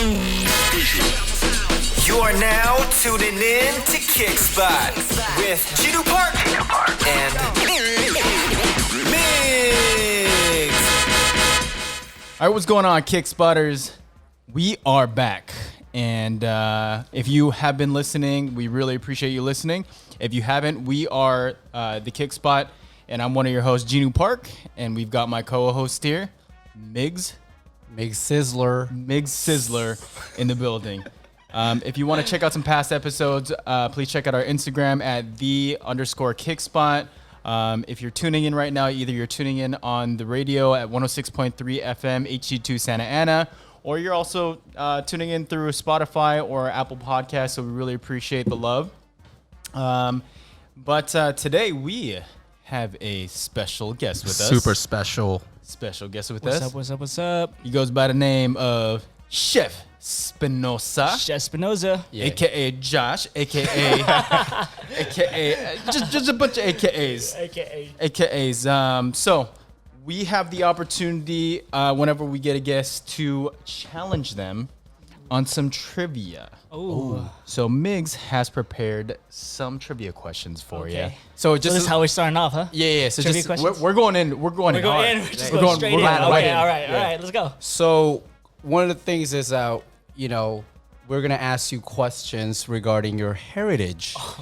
You are now tuning in to Kickspot with Jinu Park and Migs. All right, what's going on, Kickspotters? We are back. And if you have been listening, we really appreciate you listening. If you haven't, we are the Kickspot, and I'm one of your hosts, Jinu Park, and we've got my co-host here, Migs Sizzler in the building. If you want to check out some past episodes, please check out our Instagram at _Kickspot. If you're tuning in right now, either you're tuning in on the radio at 106.3 FM HD2 Santa Ana, or you're also tuning in through Spotify or Apple Podcasts, so we really appreciate the love. But today we have a special guest with us. Super special Guest with us. What's up? He goes by the name of Chef Espinosa. Chef Espinosa. Yeah. AKA Josh, AKA just a bunch of AKAs. AKAs. So we have the opportunity whenever we get a guest to challenge them on some trivia. Oh. So Migs has prepared some trivia questions for you. So this is how we're starting off, huh? Yeah. So Trivia just we're going in. We're going in. We're just going straight in. Okay, all right. Let's go. So one of the things is, we're gonna ask you questions regarding your heritage. Oh,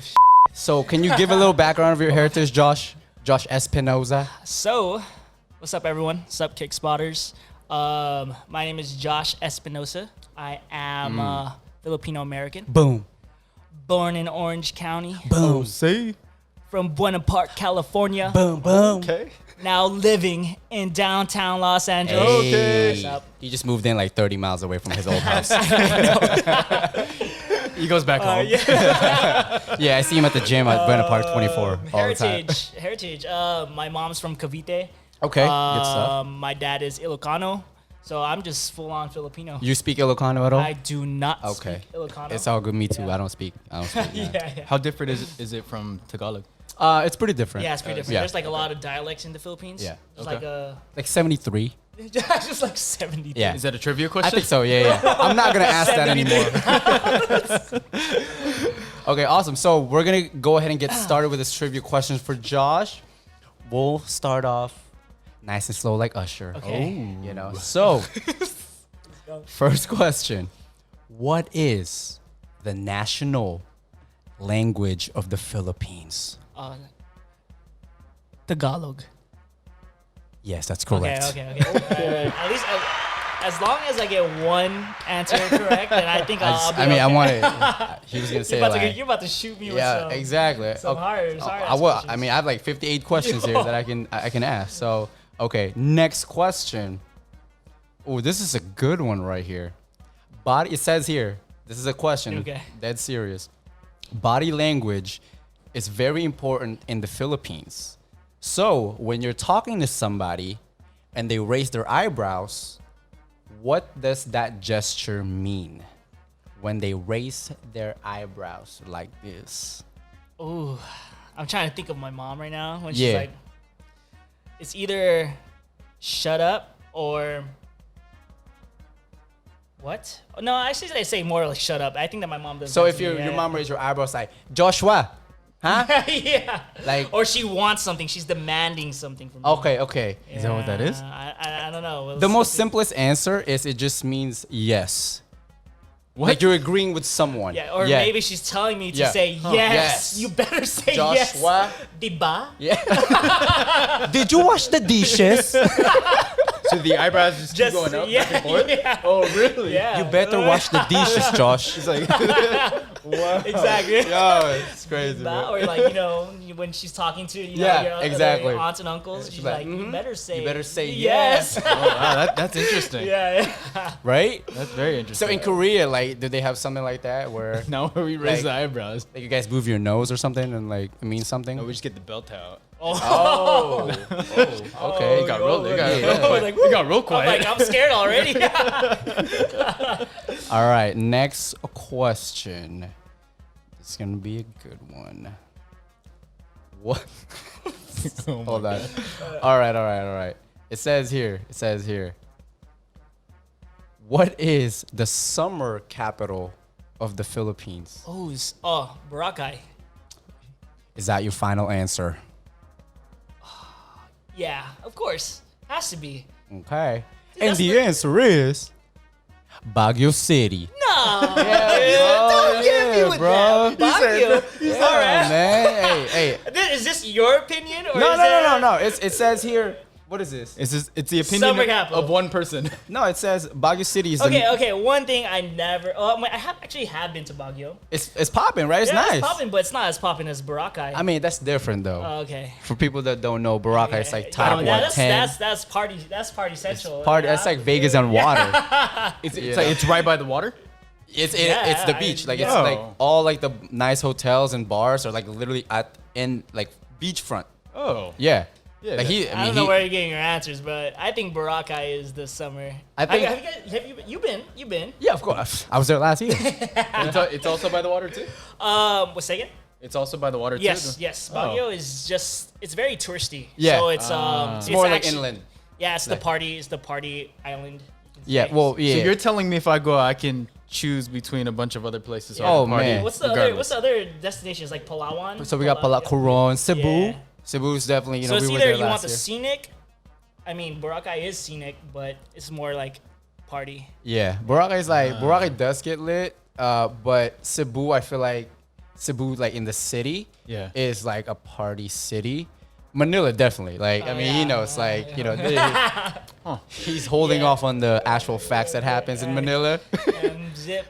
so can you give a little background of your heritage, Josh? Josh Espinosa. So, what's up, everyone? What's up, Kickspotters? My name is Josh Espinosa. I am Filipino American. Boom. Born in Orange County. Boom. See? From Buena Park, California. Boom. Boom. Okay. Now living in downtown Los Angeles. Okay. What's up? He just moved in like 30 miles away from his old house. He goes back home. Yeah, I see him at the gym at Buena Park 24 all the time. Heritage. My mom's from Cavite. Okay, good stuff. My dad is Ilocano, so I'm just full on Filipino. You speak Ilocano at all? I do not Okay. speak Ilocano. It's all good. Me too. Yeah. I don't speak. yeah. How different is it from Tagalog? It's pretty different. Yeah, it's pretty different. yeah. There's like a lot of dialects in the Philippines. Yeah. There's Okay. Like 73. just like 70. Yeah. Is that a trivia question? I think so. Yeah. I'm not gonna ask that anymore. Okay, awesome. So we're gonna go ahead and get started with this trivia questions for Josh. We'll start off nice and slow, like Usher. Okay. So, first question: what is the national language of the Philippines? Tagalog. Yes, that's correct. Okay. At least as long as I get one answer correct, then I think I'll be okay. I wanted. He was gonna say You're about to shoot me with yeah, some. exactly. Some hard I have like 58 questions here that I can ask. So, okay, next question. Oh, this is a good one right here. It says here, this is a question. Okay. Dead serious. Body language is very important in the Philippines. So, when you're talking to somebody and they raise their eyebrows, what does that gesture mean? When they raise their eyebrows like this. Ooh, I'm trying to think of my mom right now when she's Yeah. like, it's either shut up or what? No, actually they say more like shut up. I think that my mom does. So that if to me, your mom raised your eyebrows like, Joshua, huh? yeah. Like, Or she wants something. She's demanding something from me. okay. Is that what that is? I don't know. The most simplest answer is it just means yes. What? Like you're agreeing with someone. Yeah, or maybe she's telling me to Yeah. say yes. Yes. You better say Joshua. yes. Diba? Yeah. Did you wash the dishes? So the eyebrows just keep going up back and forth? Yeah. Oh, really? Yeah. You better wash the dishes, Josh. It's like, wow. Exactly. Yo, it's crazy, Diba? bro. Or like, when she's talking to Yeah, your exactly. aunts and uncles, she's like, you better say yes. Oh, wow, that's interesting. yeah. Right? That's very So interesting. in Korea, like, do they have something like that where Now we raise Like- the eyebrows. like you guys move your nose or something and like it means something? No, we just get the belt out. Oh. Okay. It got real, it got yeah. real quiet. Like, It got real I'm quiet. like, I'm scared already. All right, next question. It's gonna be a good one. What? Oh my Hold on. All right. It says here. What is the summer capital of the Philippines? Boracay. Is that your final answer? Yeah, of course. Has to be. Okay. Dude, And that's the answer is Baguio City. No. Don't get me with that. Baguio. Yeah, All right. man. Hey. Is this your opinion? Or No, is no. It says here. What is this? It's the Summer opinion capital. of one person. No, it says Baguio City is Okay. One thing I never. I have been to Baguio. It's popping, right? It's Yeah, nice. it's popping, but it's not as popping as Boracay. I mean, that's different though. Okay. For people that don't know, Boracay is like Yeah, top yeah, 110. That's party. That's party central. Party. That's like Vegas on water. It's right by the water. It's Yeah, the beach. Like it's yeah. like all like the nice hotels and bars are like literally in like beachfront. Oh. Yeah. Yeah, Like I don't know where you're getting your answers, but I think Boracay is the summer. I think- Have you been? You've been? Yeah, of course. I was there last year. It's also by the water too. What's that again? It's also by the water too. Yes. Baguio is just it's very touristy. Yeah. So it's More like actually- inland. Yeah, it's Like- the party. It's the party island. you can Yeah. say. Well, yeah. So you're telling me if I go, I can choose between a bunch of other places. Yeah. I Oh, can party man. What's the regardless. other destinations like Palawan? So we got Coron, Cebu. Yeah. Cebu's definitely, So we it's were either there you want last the year. scenic. I mean, Boracay is scenic, but it's more like party. Yeah, Boracay does get lit, but Cebu, I feel like Cebu, like in the city, Yeah. is like a party city. Manila definitely, like I mean, yeah. you know, it's like he's holding Yeah. off on the actual facts that happens in Manila. And zip.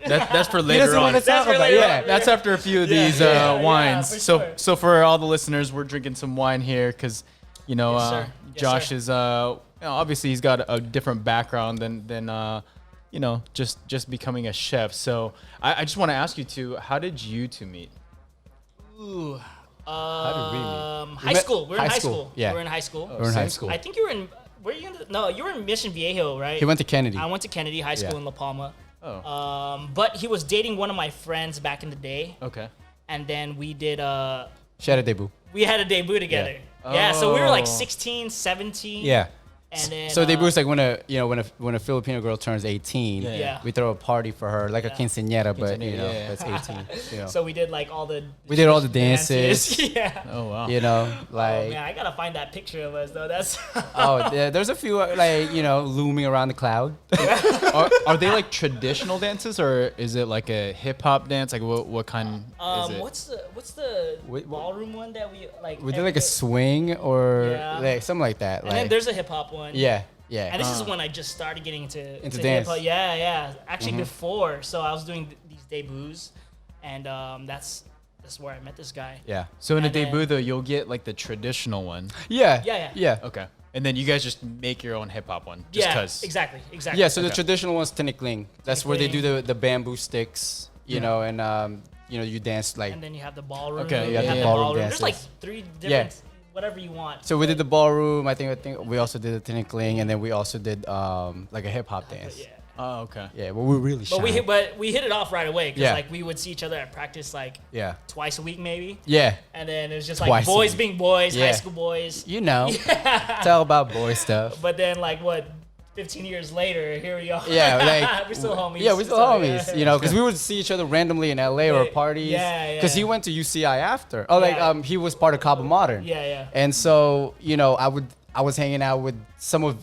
That's for later doesn't on. wanna talk for about later it. on. Yeah, That's after a few of these yeah, wines. for so sure. so for all the listeners, we're drinking some wine here because you know Yes, sir. Yes, Josh sir. is obviously he's got a different background than you know just becoming a chef. So I just want to ask you two, how did you two meet? Ooh. How did we meet? High school. We're in high high school, school. yeah. We're in high school. We're in high Same school. I think you were in. Were you in? No, you were in Mission Viejo, right? He went to Kennedy. I went to Kennedy High School Yeah. in La Palma. Oh, But he was dating one of my friends back in the day, okay. and then we did She had a debut. we had a debut together. Yeah, so we were like Oh. 16, 17. Yeah. And then So debut is like when a Filipino girl turns 18, Yeah. we throw a party for her, like a quinceañera, but you Quinceañera, know, yeah. that's 18. You know. So we did like all the We did all the dances. yeah. Oh wow. You know, Oh like man, I gotta find that picture of us though. That's there's a few like looming around the cloud. Are they like traditional dances or is it like a hip hop dance? Like what kind is it? what's the Wait, what- ballroom one that we like? We did like a swing or Yeah. like something like that. and then there's a hip hop one. yeah. And this is when I just started getting into Into hip dance. hop. Yeah. Actually, before, so I was doing these debuts, and that's where I met this guy. Yeah. So in a and then- debut though, you'll get like the traditional one. Yeah. Yeah. Yeah. Okay. And then you guys just make your own hip hop one. Just Yeah, 'cause. exactly. Yeah, so the Okay. traditional one's tinikling. That's where they do the bamboo sticks, you know, and you dance like. And then you have the ballroom. Okay, you yeah, have yeah. the Ballroom ballroom. There's like dances. 3 Yeah. different, whatever you want. So we did the ballroom. I think we also did the tinikling, and then we also did like a hip hop dance. Yeah. Oh, okay. Yeah, but we really. But shined. we hit it off right away because Yeah. like we would see each other at practice like Yeah. twice a week maybe, Yeah. and then it was just Twice like a boys week. being boys, high Yeah. school boys. You know, it's all about boy stuff. But then like what, 15 years later, here we are. Yeah, like we're still homies. Yeah, we're still So, homies. yeah. You know, because we would see each other randomly in LA or Yeah, parties. yeah, Because he yeah. went to UCI after. Oh, like Yeah. he was part of Kaba Modern. Yeah, yeah. And so I was hanging out with some of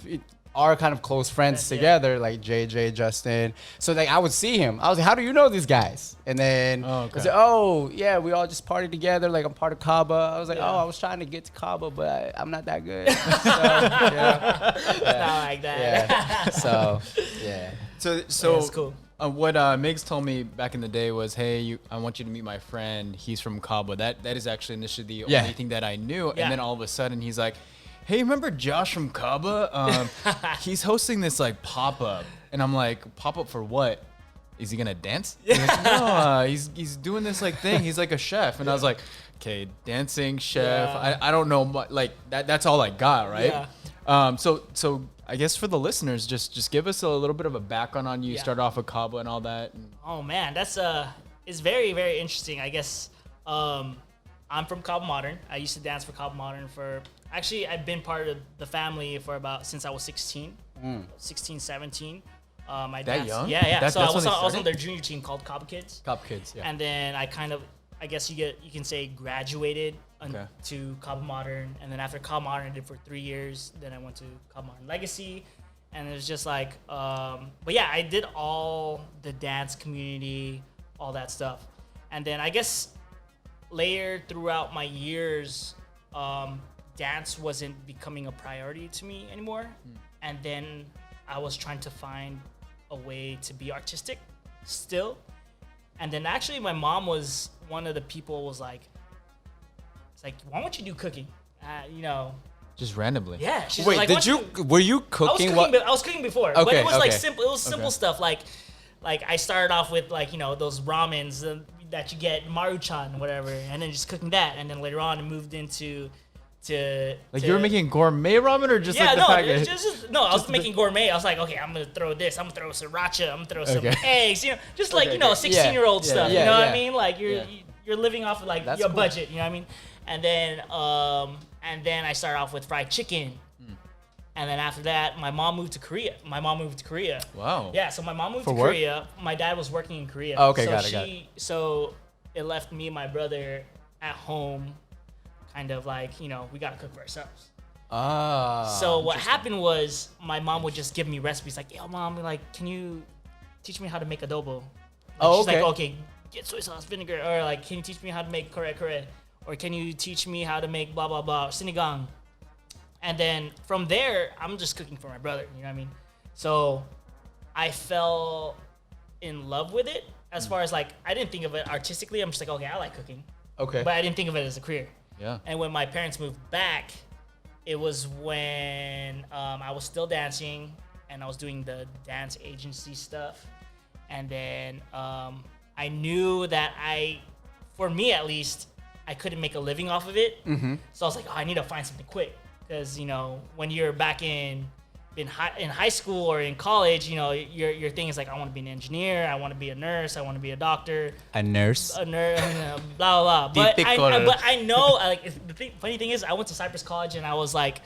our kind of close friends Yeah. together, like JJ, Justin. So like I would see him. I was like, how do you know these guys? And then Oh, okay. I said, oh yeah, we all just party together. Like I'm part of Kaba. I was like, Yeah. oh, I was trying to get to Kaba, but I'm not that good. So, yeah. It's not like that. Yeah. So yeah. So That's cool. What Migs told me back in the day was, hey, I want you to meet my friend. He's from Cabo. That is actually initially the Yeah. only thing that I knew. Yeah. And then all of a sudden he's like, hey, remember Josh from Cabo? He's hosting this like pop up, and I'm like, pop up for what? Is he gonna dance? He's like, no, he's doing this like thing. He's like a chef, and I was like, okay, dancing chef. Yeah. I don't know, like that's all I got, right? Yeah. So I guess for the listeners, just give us a little bit of a background on you. Yeah. Start off with Cabo and all that. And, Oh man, that's it's very very interesting. I guess I'm from Kaba Modern. I used to dance for Kaba Modern for actually I've been part of the family for about since I was 16. 16, 17. My That dad's, young? Yeah. That's So when I was they on started? their junior team called Cop Kids. Cop kids. Yeah. And then I guess you can say graduated to Kaba Modern, and then after Kaba Modern I did for 3 years. Then I went to Kaba Modern Legacy, and it was just like, but yeah, I did all the dance community, all that stuff, and then I guess later throughout my years, dance wasn't becoming a priority to me anymore, and then I was trying to find a way to be artistic still. And then actually my mom was one of the people was like, it's like, why don't you do cooking? Just randomly. Yeah. She's Wait, like, did you? Were you cooking? I was cooking before, but Okay, it was like okay. simple. It was simple stuff like I started off with like those ramens that you get Maruchan whatever, and then just cooking that, and then later on it moved into You were making gourmet ramen or just like the package? I was making gourmet. I was like, okay, I'm gonna throw this. I'm gonna throw siracha. I'm gonna throw some Okay. eggs. Just like 16-year-old Yeah, stuff. yeah, You know what yeah. I mean? Like you're living off of like That's your cool. budget. You know what I mean? And then I started off with fried chicken. And then after that, my mom moved to Korea. Wow. Yeah, so my mom moved For to work? Korea. My dad was working in Korea. Oh, okay, so got it. So it left me and my brother at home, kind of like, we gotta cook for ourselves. So what happened was my mom would just give me recipes like, yo, mom, like, can you teach me how to make adobo? She's like, okay, get soy sauce, vinegar. Or like, can you teach me how to make kare? Or can you teach me how to make blah, blah, blah, sinigang? And then from there, I'm just cooking for my brother. You know what I mean? So I fell in love with it as far as like, I didn't think of it artistically. I'm just like, okay, I like cooking. Okay. But I didn't think of it as a career. Yeah. And when my parents moved back, it was when I was still dancing and I was doing the dance agency stuff. And then I knew that for me at least, I couldn't make a living off of it. Mm-hmm. So I was like, I need to find something quick. Because, when you're back in high school or in college, your thing is like, I want to be an engineer, I want to be a nurse, I want to be a doctor. A nurse. A nurse, blah, blah, blah. But I know, like, funny thing is, I went to Cypress College and I was like,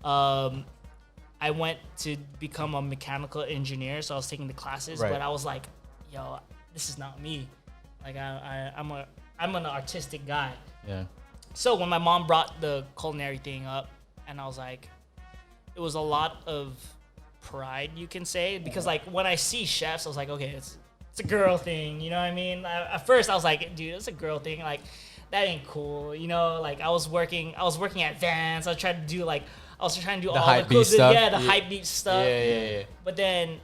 I went to become a mechanical engineer, so I was taking the classes, Right. but I was like, yo, this is not me. Like, I'm an artistic guy. Yeah. So when my mom brought the culinary thing up, and I was like, it was a lot of pride, you can say, because like when I see chefs, I was like, okay, it's a girl thing, you know what I mean? At first, I was like, dude, it's a girl thing, like that ain't cool, Like I was working at Vans. I was trying to do all the cool stuff. Yeah, the hype beat stuff. Yeah. But then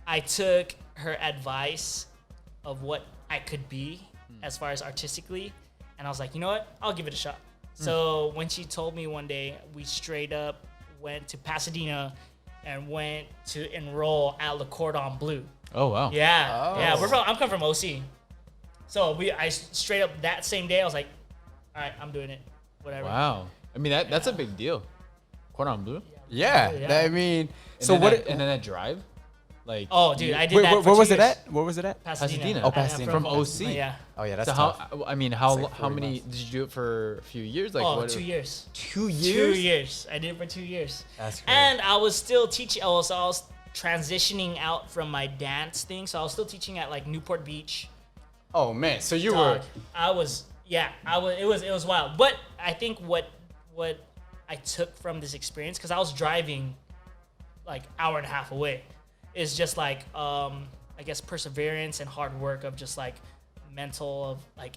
I took her advice of what I could be as far as artistically, and I was like, you know what? I'll give it a shot. So when she told me one day, we straight up went to Pasadena and went to enroll at Le Cordon Bleu. Oh, wow. Yeah. I'm coming from OC. So I straight up that same day, I was like, all right, I'm doing it. Whatever. Wow. I mean, that's a big deal. Cordon Bleu? Yeah. Yeah. I mean, And then that drive? Like, Oh, dude, I did wait, that where for 2 was it years. at? Where was it at? Pasadena. Oh, Pasadena. From OC. Yeah. Oh yeah, that's So tough. how like how 40 many months. did you do it for? A few years? Like Oh, what? 2 years. 2 years. 2 years. I did it for 2 years. That's crazy. And I was still teaching. I was transitioning out from my dance thing, so I was still teaching at like Newport Beach. Oh man, so you Dog, were. I was. It was wild. But I think what I took from this experience, because I was driving like hour and a half away, is just like I guess perseverance and hard work of just like mental of like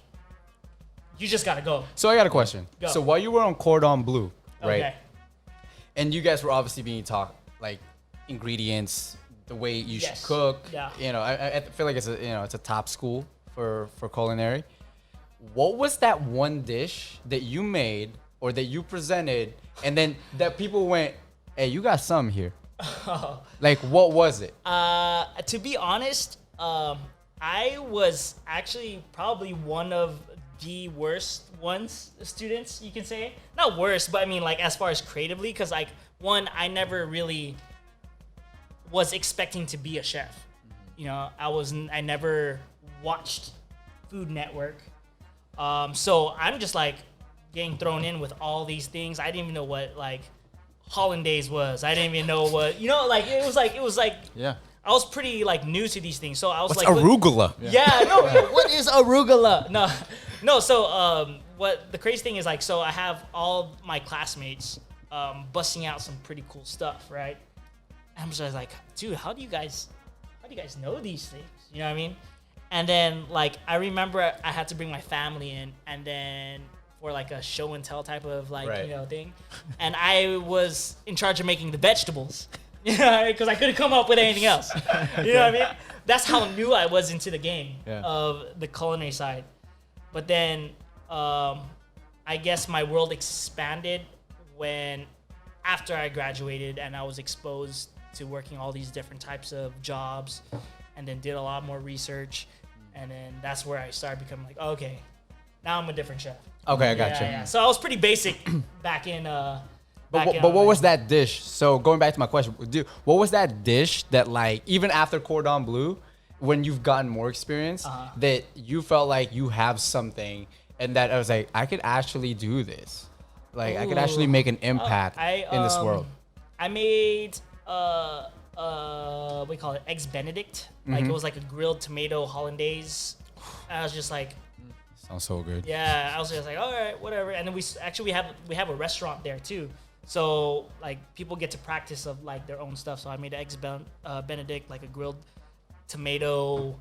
you just gotta go. So I got a question. Go. So while you were on Cordon Bleu, right? Okay. And you guys were obviously being taught like ingredients, the way you Yes. should cook. Yeah. I feel like it's a top school for culinary. What was that one dish that you made or that you presented, and then that people went, "Hey, you got some here." Like, what was it? To be honest, I was actually probably one of the worst students, you can say. Not worst, but I mean, like, as far as creatively, because, like, one, I never really was expecting to be a chef. I never watched Food Network. So I'm just, like, getting thrown in with all these things. I didn't even know what, like, hollandaise was. I didn't even know what like it was like Yeah. I was pretty like new to these things, so I was What's like, arugula? Yeah, no. What is arugula? No. So, what the crazy thing is like, so I have all my classmates busting out some pretty cool stuff, right? And I'm just like, dude, how do you guys know these things? You know what I mean? And then like I remember I had to bring my family in, and then for like a show and tell type of like thing, and I was in charge of making the vegetables. Yeah, because I couldn't come up with anything else. You know what I mean? That's how new I was into the game of the culinary side. But then I guess my world expanded after I graduated and I was exposed to working all these different types of jobs, and then did a lot more research, and then that's where I started becoming like, okay, now I'm a different chef. Okay, I got you. Yeah. So I was pretty basic back in. But what was that dish? So going back to my question, what was that dish that like even after Cordon Bleu, when you've gotten more experience, that you felt like you have something and that I was like, I could actually do this, like I could actually make an impact in this world. I made what do you call it, eggs Benedict. Like it was like a grilled tomato hollandaise. I was just like, Sounds so good. yeah, I was just like, all right, whatever. And then we have a restaurant there too. So like people get to practice of like their own stuff. So I made eggs Benedict, like a grilled tomato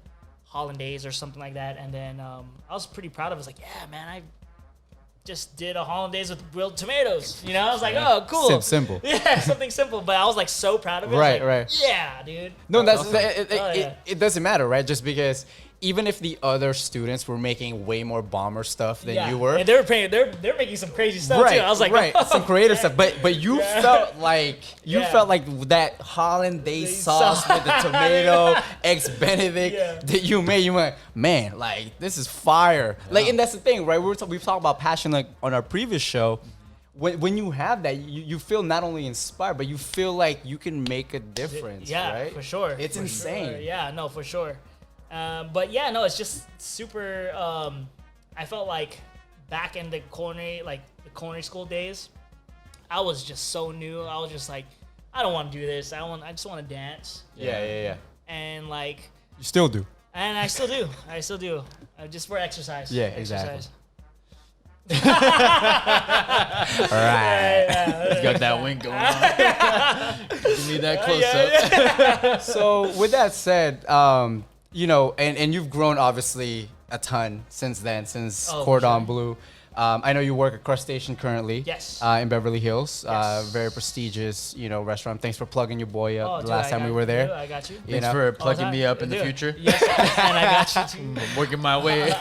hollandaise or something like that. And then I was pretty proud of it. I was like, yeah, man, I just did a hollandaise with grilled tomatoes. You know, I was like, oh, cool. Simple. Yeah, something simple. But I was like so proud of it. Right, like, right. Yeah, dude. No, that's awesome. it doesn't matter, right? Just because even if the other students were making way more bomber stuff than you were, and they're making some crazy stuff right, too. I was like, right, oh, some creative yeah. stuff. But you felt like that hollandaise sauce with the tomato, eggs Benedict that you made. You went, man, like this is fire. Like, and that's the thing, right? We've talked about passion like on our previous show. When you have that, you feel not only inspired, but you feel like you can make a difference. Yeah, right? for sure. It's for insane. Sure. Yeah, no, for sure. But yeah, no, it's just super. I felt like back in the culinary school days, I was just so new. I was just like, I don't want to do this. I just want to dance. Yeah. And like, You still do. and I still do. Just for exercise. Yeah, Exercise. exactly. All right. You got that wink going on. Give me that close up. So with that said, you know, and you've grown obviously a ton since then, since Cordon Bleu. I know you work at Crustacean currently. Yes. In Beverly Hills. Yes. Very prestigious, restaurant. Thanks for plugging your boy up the Dude, last time we were there. I got you. Thanks for plugging time. me up in the Dude. future. Yes, and I got you too. I'm working my way.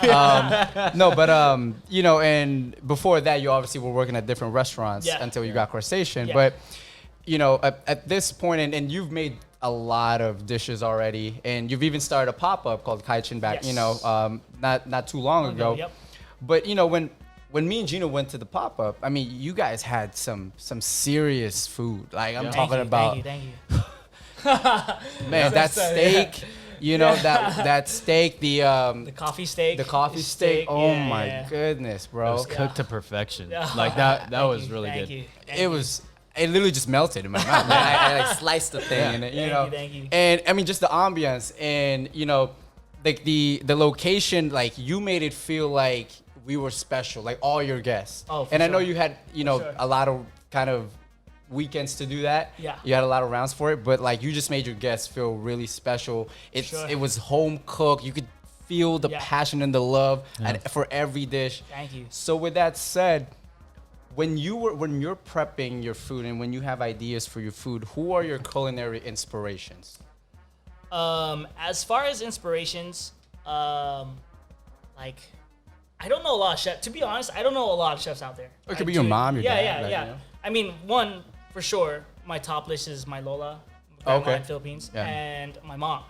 No, but and before that, you obviously were working at different restaurants until you got Crustacean. Yeah. But at this point, and you've made a lot of dishes already, and you've even started a pop-up called Kaichin back, Yes. not too long ago. Yep. But when me and Jinu went to the pop-up, I mean, you guys had some serious food. Like I'm talking about, Thank you. man, that steak. That steak, The coffee steak. the coffee steak. Oh Yeah, my yeah. goodness, It bro! was cooked to perfection. Yeah. Like that Thank was you, really thank good. you, thank It you. was. It literally just melted in my mouth. Man. I like sliced the thing, and Thank you. And I mean, just the ambiance, and like the location, like you made it feel like we were special, like all your guests. Oh, for and I know sure. you had sure. a lot of kind of weekends to do that. Yeah. You had a lot of rounds for it, but like you just made your guests feel really special. Sure. It was home cooked. You could feel the passion and the love for every dish. Thank you. So with that said, when you're prepping your food and when you have ideas for your food, who are your culinary inspirations? As far as inspirations, like I don't know a lot of chefs. To be honest, I don't know a lot of chefs out there. It could be your mom, your dad. Yeah. Like, I mean, one for sure. My top list is my Lola, Okay. in Philippines, Yeah. and my mom.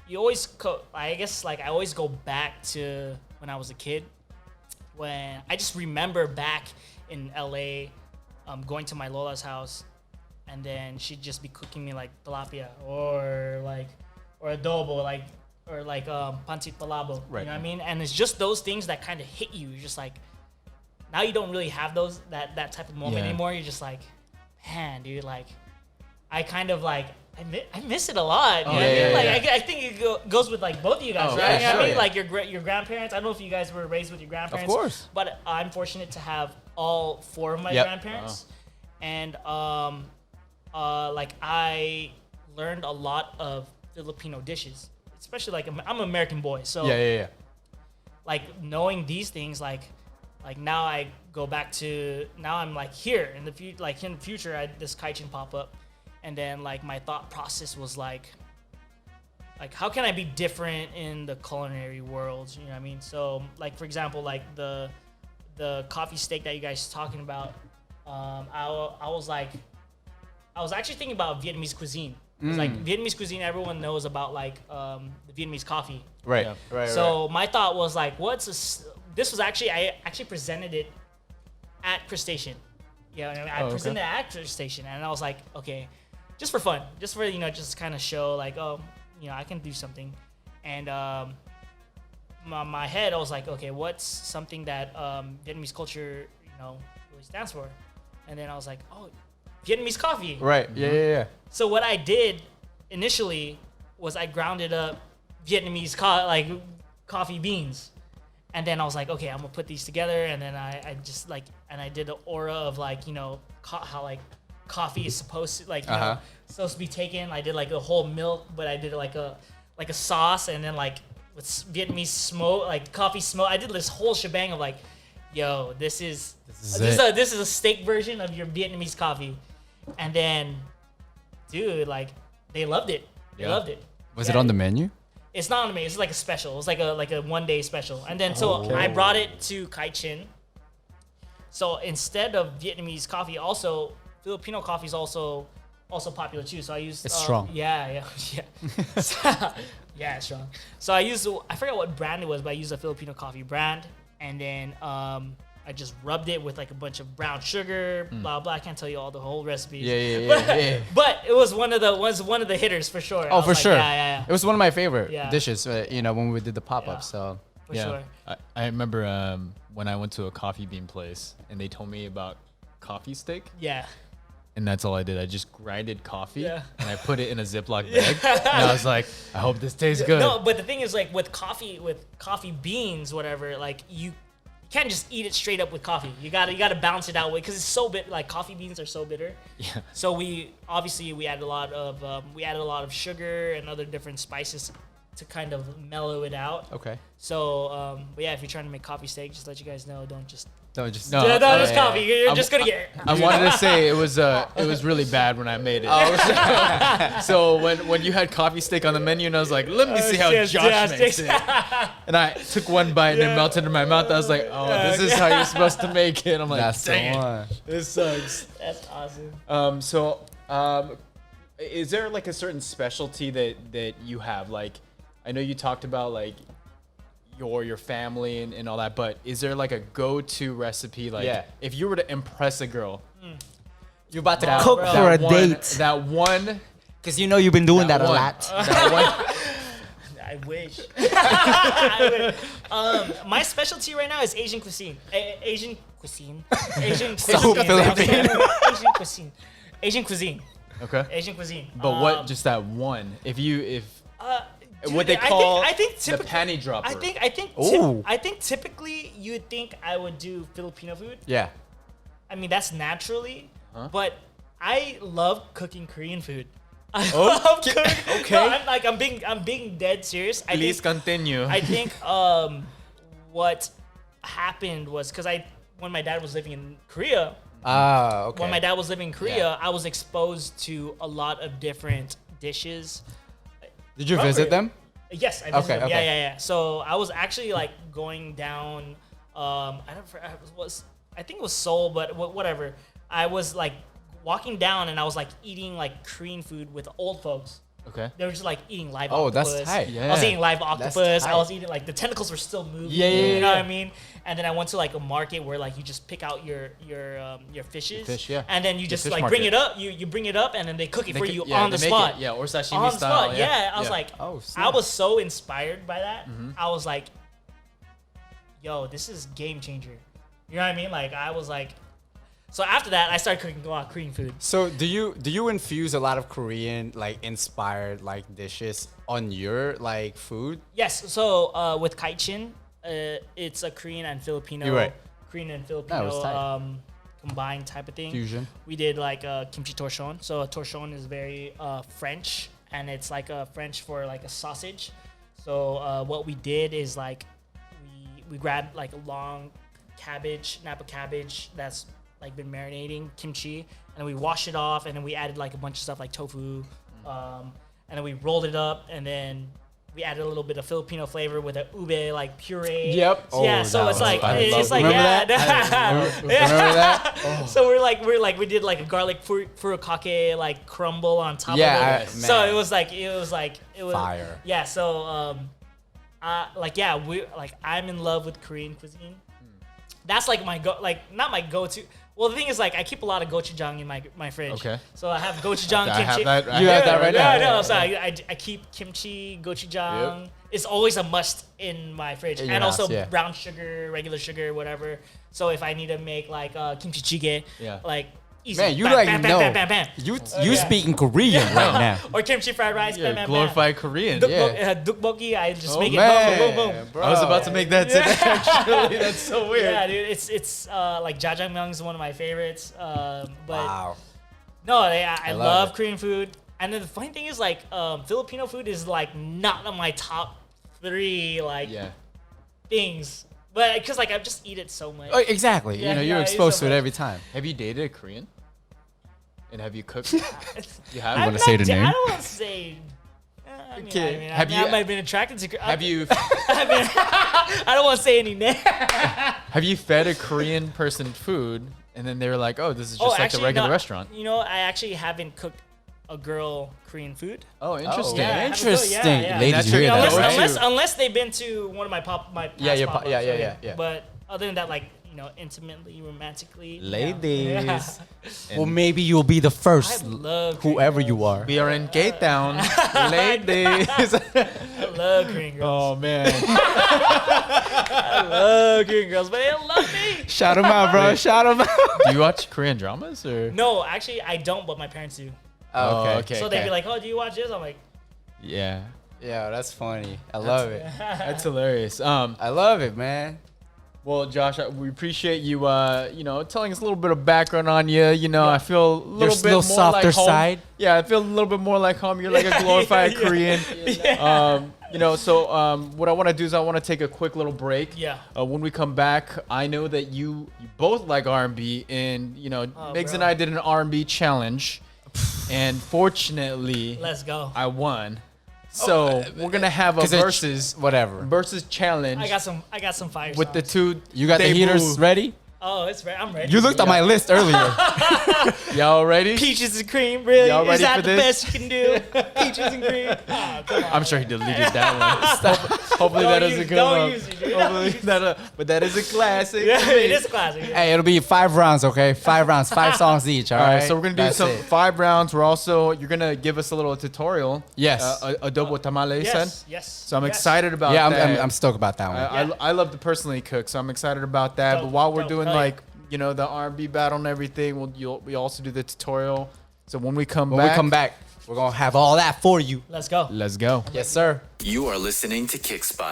You always I guess like I always go back to when I was a kid. When I just remember back in LA, going to my Lola's house, and then she'd just be cooking me like tilapia or adobo, or pancit palabo. Right. You know what I mean? And it's just those things that kind of hit you. You're just like, now you don't really have that type of moment anymore. You're just like, man, dude, like I kind of like I miss it a lot. You know what I mean? Like I think it goes with like both of you guys, right? You know what I mean? Like your grandparents. I don't know if you guys were raised with your grandparents. Of course. But I'm fortunate to have all 4 of my grandparents, and like I learned a lot of Filipino dishes, especially like I'm an American boy, so like knowing these things, like now I go back to now I'm like here in the future, like in the future, this kaichin pop up, and then like my thought process was like how can I be different in the culinary world? You know what I mean? So like for example, like the coffee steak that you guys talking about, I was actually thinking about Vietnamese cuisine. It's like Vietnamese cuisine, everyone knows about like the Vietnamese coffee. Right. Yeah. Right. So my thought was like, this was actually, I actually presented it at Crustacean. Yeah, you know, I presented it at Crustacean, and I was like, okay, just for fun, just for, you know, just kind of show like, oh, you know, I can do something. And my head, I was like, okay, what's something that Vietnamese culture, you know, really stands for? And then I was like, oh, Vietnamese coffee. Right. Yeah. So what I did initially was I grounded up Vietnamese coffee beans, and then I was like, okay, I'm gonna put these together, and then I just like, and I did an aura of like, you know, how like coffee is supposed to like, you know, supposed to be taken. I did like a whole milk, but I did like a sauce, and then like with Vietnamese smoke, like coffee smoke. I did this whole shebang of like, yo, this is a steak version of your Vietnamese coffee. And then, dude, like they loved it. They loved it. Was it on the menu? It's not on the menu. It's like a special. It was like a 1 day special. And then so I brought it to Kai Chin. So instead of Vietnamese coffee, also Filipino coffee is also popular too. So I used it's strong. Yeah. Yeah, it's strong. So I forgot what brand it was, but I used a Filipino coffee brand, and then I just rubbed it with like a bunch of brown sugar, blah blah. I can't tell you all the whole recipes. Yeah. But it was one of the hitters for sure. Oh, for sure. Yeah. It was one of my favorite dishes. You know, when we did the pop up. So for sure. I remember when I went to a coffee bean place and they told me about coffee steak. Yeah. And that's all I did. I just grinded coffee and I put it in a Ziploc bag. And I was like, I hope this tastes good. No, but the thing is, like with coffee beans, whatever, like you can't just eat it straight up with coffee. You gotta balance it out with, because it's so bitter. Like coffee beans are so bitter. Yeah. So we added a lot of sugar and other different spices to kind of mellow it out. Okay. So but yeah, if you're trying to make coffee steak, just let you guys know, don't just coffee. You're just gonna get. I wanted to say it was really bad when I made it. So when you had coffee steak on the menu, and I was like, let me see how Josh makes it. And I took one bite and it melted in my mouth. I was like, oh, this is how you're supposed to make it. I'm like, that's dang it, this sucks. That's awesome. Is there like a certain specialty that you have? Like, I know you talked about like your family and all that, but is there like a go-to recipe? Like, if you were to impress a girl, you're about to cook for a date. That one, because you know you've been doing that a lot. That one. I wish. My specialty right now is Asian cuisine. Asian cuisine. So Filipino. Asian cuisine. Okay. Asian cuisine. But what? Just that one. Dude, what they call I think the panty dropper. I think typically you would think I would do Filipino food. Yeah. I mean, that's naturally, but I love cooking Korean food. I love cooking. Okay. No, I'm being dead serious. Please continue. I think what happened was because when my dad was living in Korea. Okay. When my dad was living in Korea, I was exposed to a lot of different dishes. Did you visit them? Yes, I visited them. Okay. Yeah. So I was actually like going down. I think it was Seoul, but whatever. I was like walking down and I was like eating like Korean food with old folks. Okay. They were just like eating live octopus. That's tight. Yeah. I was eating live octopus. tight. I was eating like the tentacles were still moving. Yeah. You know what I mean? And then I went to like a market where like you just pick out your fishes. Fish, yeah. And then you just fish like market. bring it up. You bring it up and then they cook it for you Yeah, on the they make spot. it, yeah, or sashimi On the style. spot. Yeah. I was like, Oh, I snap. was so inspired by that. I was like, yo, this is game changer. You know what I mean? Like I was like, so after that, I started cooking a lot of Korean food. So do you infuse a lot of Korean like inspired like dishes on your like food? Yes. So with Kaichin, it's a Korean and Filipino, You're right. Korean and it's Filipino tight. combined type of thing. Fusion. We did like kimchi torchon. So torchon is very French, and it's like a French for like a sausage. So what we did is like we grabbed like a long cabbage, Napa cabbage that's like been marinating kimchi, and then we washed it off, and then we added like a bunch of stuff like tofu, and then we rolled it up, and then we added a little bit of Filipino flavor with a ube like puree. Yep. Yeah. Oh, So that it's was like fun. it's like Remember yeah. that? Remember that? So we did like a garlic furikake like crumble on top Yeah, of it. man. So it was Fire. Yeah. So I'm in love with Korean cuisine. That's like my not my go-to. Well, the thing is, like, I keep a lot of gochujang in my fridge. Okay. So I have gochujang I kimchi. have that. You have that right now. No. So I keep kimchi, gochujang. Yep. It's always a must in my fridge, In your and also house, yeah. brown sugar, regular sugar, whatever. So if I need to make like kimchi jjigae, Yeah. like easy. Man, you bam, like bam, know. bam, bam, bam, bam. You yeah. speaking Korean right now. Or kimchi fried rice. You're bam, bam, glorified Korean. bam. Yeah. Dukboki, I just Oh, make it man, boom, boom, boom. bro. I was about to make that today. Actually, that's so weird. Yeah, dude, it's like jjajangmyeon is one of my favorites. But Wow. no, I love love it. Korean food. And then the funny thing is like Filipino food is like not on my top 3 like Yeah. things, but because like I just eat it so much. Oh, exactly. Yeah, you know, yeah, you're it's exposed so to it much. every time. Have you dated a Korean? And have you cooked? You have. I'm wanna not say the da- name? I don't want to say. Okay. Have I might have been attracted to. Have you I don't want to say any name. have you fed a Korean person food and then they were like, "Oh, this is just like a regular no, restaurant." You know, I actually haven't cooked a girl Korean food. Oh, interesting. Yeah, I have a Interesting. feel, yeah. Ladies, That's you hear your- that, unless- right? Unless they've been to one of my past Yeah, your pop-ups, yeah, okay. yeah. But other than that, like, you know, intimately, romantically. no. Ladies. Yeah. Well, maybe you'll be the first, I love Korean whoever you girls. are. We are in Gate Town, ladies. I love Korean girls. Oh man. I love Korean girls, but they don't love me. Shout him out, bro. Shout him out. Do you watch Korean dramas or? No, actually, I don't, but my parents do. Oh, okay. So they'd be like, "Oh, do you watch this?" I'm like, Yeah, Yeah, that's funny. I love it. that's hilarious. I love it, man. Well, Josh, we appreciate you, you know, telling us a little bit of background on you. You know, I feel a little Your bit little more softer like home. side. Yeah, I feel a little bit more like home. You're like a glorified Korean. You know, so what I want to do is I want to take a quick little break. Yeah. When we come back, I know that you both like R&B, and you know, Migs and bro. I did an R&B challenge, and fortunately, "Let's go." I won. So we're gonna have a 'Cause it's- versus whatever. challenge I got some fire with the songs. two. You got the debut. heaters ready? Oh, it's ready. I'm ready. You looked at my list earlier. Y'all ready? Peaches and cream, really? Y'all ready Is that for the this? best you can do? Peaches and cream. Oh, come on. I'm sure he deleted that one. Hopefully Don't that doesn't use- come don't up. use it, dude. Hopefully but that is a classic. Yeah, to me. it is a classic. Yeah. Hey, it'll be 5 rounds, okay? 5 rounds, 5 songs each, all All right? right, so we're gonna do That's some it. 5 rounds. You're gonna give us a little tutorial. Yes. Adobo tamale, Yes, son. yes. So I'm yes. excited about Yeah, that. I'm stoked about that one. I love to personally cook, so I'm excited about that. Dope, but while we're dope, doing hell yeah. like you know the R&B battle and everything, we also do the tutorial. So when we come when back, we come back, we're going to have all that for you. Let's go. let's go. Yes, sir. You are listening to Kickspot.